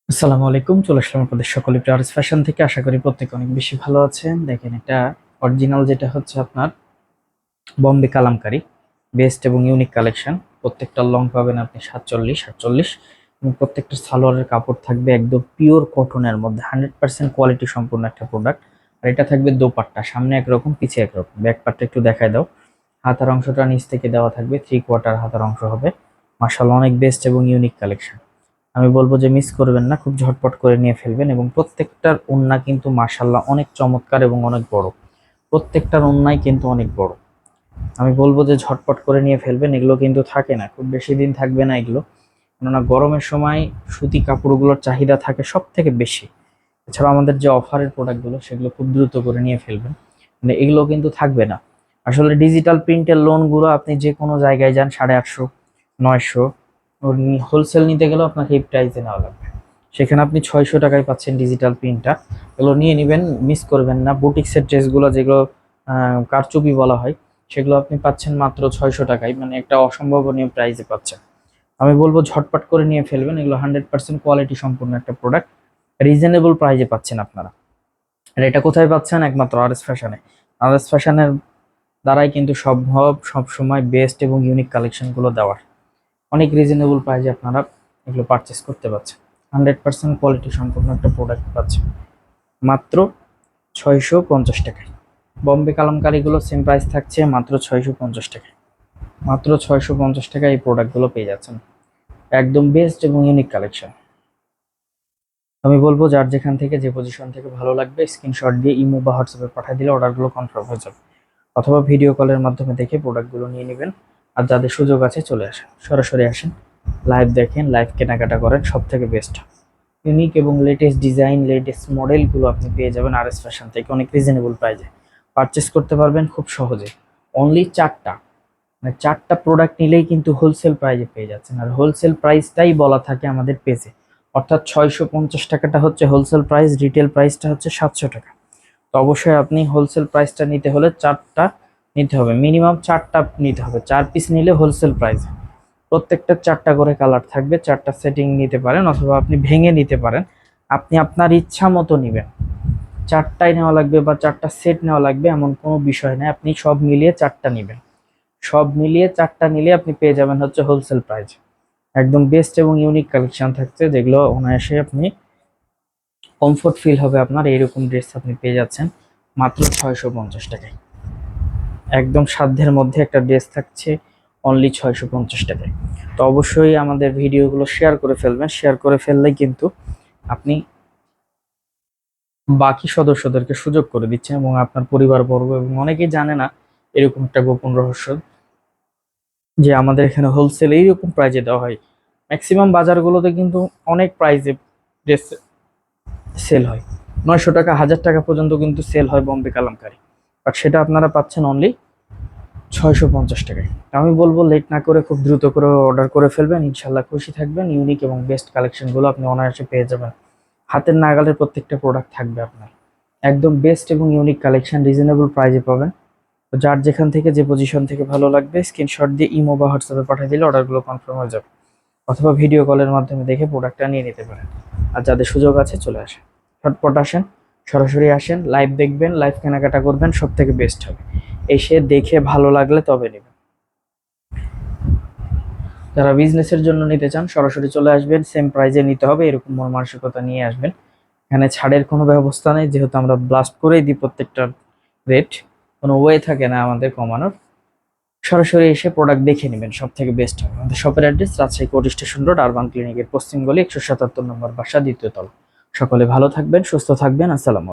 আসসালামু আলাইকুম, চলে আসলাম আপনাদের সকলে প্রিয়ার্স ফ্যাশন থেকে। আশা করি প্রত্যেকে অনেক বেশি ভালো আছেন। দেখেন, এটা অরিজিনাল, যেটা হচ্ছে আপনার বম্বে কালামকারী বেস্ট এবং ইউনিক কালেকশন। প্রত্যেকটা লং পাবেন আপনি 47 48, এবং প্রত্যেকটা সালোয়ারের কাপড় থাকবে একদম পিওর কটনের মধ্যে, 100% কোয়ালিটি সম্পূর্ণ একটা প্রোডাক্ট। আর এটা থাকবে দোপাট্টা, সামনে একরকম পিছে একরকম। ব্যাক পার্টটা একটু দেখায় দাও। হাতার অংশটা নিচ থেকে দেওয়া থাকবে, 3/4 হাতার অংশ হবে। মাশাআল্লাহ, অনেক বেস্ট এবং ইউনিক কালেকশন। আমি বলবো যে মিস করবেন না, খুব ঝটপট করে নিয়ে ফেলবেন। এবং প্রত্যেকটার ওন্না কিন্তু মাশাআল্লাহ অনেক চমৎকার এবং অনেক বড়। প্রত্যেকটার ওন্নাই কিন্তু অনেক বড়। আমি বলবো যে ঝটপট করে নিয়ে ফেলবেন, এগুলো কিন্তু থাকে না, খুব বেশি দিন থাকবে না এগুলো। কেননা গরমের সময় সুতি কাপড়গুলোর চাহিদা থাকে সব থেকে বেশি। এছাড়া আমাদের যে অফারের প্রোডাক্টগুলো, সেগুলো খুব দ্রুত করে নিয়ে ফেলবেন, মানে এগুলো কিন্তু থাকবে না। আসলে ডিজিটাল প্রিন্টের লোনগুলো আপনি যে কোনো জায়গায় যান, 850, 900, হোলসেল নিতে গেলেও আপনাকে এই প্রাইসে নেওয়া লাগবে। সেখানে আপনি 600 টাকায় পাচ্ছেন ডিজিটাল প্রিন্টটা। এগুলো নিয়ে নেবেন, মিস করবেন না। বুটিক্সের ড্রেসগুলো যেগুলো কারচুপি বলা হয়, সেগুলো আপনি পাচ্ছেন মাত্র 600 টাকায়, মানে একটা অসম্ভাবনীয় প্রাইসে পাচ্ছেন। আমি বলবো ঝটপট করে নিয়ে ফেলবেন, এগুলো 100% কোয়ালিটি সম্পূর্ণ একটা প্রোডাক্ট। রিজনেবল প্রাইসে পাচ্ছেন আপনারা। আর এটা কোথায় পাচ্ছেন? একমাত্র আরএস ফ্যাশনে। আরএস ফ্যাশনের দ্বারাই কিন্তু সম্ভব সব সময় বেস্ট এবং ইউনিক কালেকশনগুলো দেওয়ার। অনেক রিজনেবল প্রাইসে আপনারা এগুলো পারচেস করতে পারছেন। 100% কোয়ালিটি সম্পূর্ণ একটা প্রোডাক্ট পাচ্ছেন মাত্র 650 টাকায়। বম্বে কালামকারীগুলো সেম প্রাইস থাকছে মাত্র 650 টাকায়। মাত্র 650 টাকায় এই প্রোডাক্টগুলো পেয়ে যাচ্ছেন, একদম বেস্ট এবং ইউনিক কালেকশন। আমি বলবো যার যেখান থেকে যে পজিশন থেকে ভালো লাগবে, স্ক্রিনশট দিয়ে ইমো বা হোয়াটসঅ্যাপে পাঠিয়ে দিলে অর্ডারগুলো কনফার্ম হয়ে যাবে। অথবা ভিডিও কলের মাধ্যমে দেখে প্রোডাক্টগুলো নিয়ে নেবেন। আর যাদের সুযোগ আছে চলে আসেন, সরাসরি আসেন, লাইভ দেখেন, লাইভ কেনাকাটা করেন, সব থেকে বেস্ট। ইউনিক এবং লেটেস্ট ডিজাইন, লেটেস্ট মডেলগুলো আপনি পেয়ে যাবেন আরএস ফ্যাশন থেকে অনেক রিজনেবল প্রাইসে। পারচেস করতে পারবেন খুব সহজে। অনলি 4টা, মানে 4টা প্রোডাক্ট নিলেই কিন্তু হোলসেল প্রাইসে পেয়ে যাচ্ছেন। আর হোলসেল প্রাইসটাই বলা থাকে আমাদের পেজে, অর্থাৎ 650 টাকাটা হচ্ছে হোলসেল প্রাইস, রিটেল প্রাইসটা হচ্ছে 700 টাকা। তো অবশ্যই আপনি হোলসেল প্রাইসটা নিতে হলে 4টা নিতে হবে, মিনিমাম 4টা নিতে হবে। 4 পিস নিলে হোলসেল প্রাইস। প্রত্যেকটা 4টা করে কালার থাকবে, 4টা সেটিং নিতে পারেন অথবা আপনি ভেঙে নিতে পারেন। আপনি আপনার ইচ্ছা মতো নিবেন। 4টাই নেওয়া লাগবে বা 4টা সেট নেওয়া লাগবে এমন কোনো বিষয় নেই, আপনি সব মিলিয়ে 4টা নিবেন। সব মিলিয়ে 4টা নিলে আপনি পেয়ে যাবেন হচ্ছে হোলসেল প্রাইস। একদম বেস্ট এবং ইউনিক কালেকশন থাকছে, যেগুলো অনায়াসে আপনি কমফোর্ট ফিল হবে আপনার। এইরকম ড্রেস আপনি পেয়ে যাচ্ছেন মাত্র 650 টাকায়। একদম সাধ্যের মধ্যে একটা ড্রেস থাকছে অনলি 650 টাকায়। তো অবশ্যই আমাদের ভিডিওগুলো শেয়ার করে ফেলবেন। শেয়ার করে ফেললেই কিন্তু আপনি বাকি সদস্যদেরকে সুযোগ করে দিচ্ছেন, এবং আপনার পরিবারবর্গ এবং অনেকেই জানে না এরকম একটা গোপন রহস্য, যে আমাদের এখানে হোলসেল এইরকম প্রাইজে দেওয়া হয়। ম্যাক্সিমাম বাজারগুলোতে কিন্তু অনেক প্রাইজে ড্রেস সেল হয়, 900 টাকা, 1000 টাকা পর্যন্ত কিন্তু সেল হয় বম্বে কালামকারী। বাট সেটা আপনারা পাচ্ছেন অনলি 650 টাকায়। আমি বলবো লেট না করে খুব দ্রুত করে অর্ডার করে ফেলবেন, ইনশাল্লাহ খুশি থাকবেন। ইউনিক এবং বেস্ট কালেকশনগুলো আপনি অনায়াসে পেয়ে যাবেন। হাতের নাগালের প্রত্যেকটা প্রোডাক্ট থাকবে আপনার। একদম বেস্ট এবং ইউনিক কালেকশন রিজনেবল প্রাইসে পাবেন। তো যার যেখান থেকে যে পজিশন থেকে ভালো লাগবে, স্ক্রিনশট দিয়ে ইমো বা হোয়াটসঅ্যাপে পাঠিয়ে দিলে অর্ডারগুলো কনফার্ম হয়ে যাবে। অথবা ভিডিও কলের মাধ্যমে দেখে প্রোডাক্টটা নিয়ে নিতে পারেন। আর যাদের সুযোগ আছে চলে আসেন, ঝটপট আসেন, সরাসরি আসেন, লাইভ দেখবেন, লাইভ কেনাকাটা করবেন, সব থেকে বেস্ট হবে। এসে দেখে ভালো লাগলে তবে নেবেন। যারা বিজনেসের জন্য নিতে চান সরাসরি চলে আসবেন, সেম প্রাইজে নিতে হবে এরকম মন মানসিকতা নিয়ে আসবেন। এখানে ছাড়ের কোনো ব্যবস্থা নেই, যেহেতু আমরা ব্লাস্ট করেই দিই প্রত্যেকটা রেট, কোনো ওয়ে থাকে না আমাদের কমানোর। সরাসরি এসে প্রোডাক্ট দেখে নেবেন, সব থেকে বেস্ট হবে। আমাদের শপের address Rajshahi court station road, urban ক্লিনিকের পশ্চিম গলি, 177 নম্বর বাসা, দ্বিতীয় তলা। সকলে ভালো থাকবেন, সুস্থ থাকবেন। আসসালাম।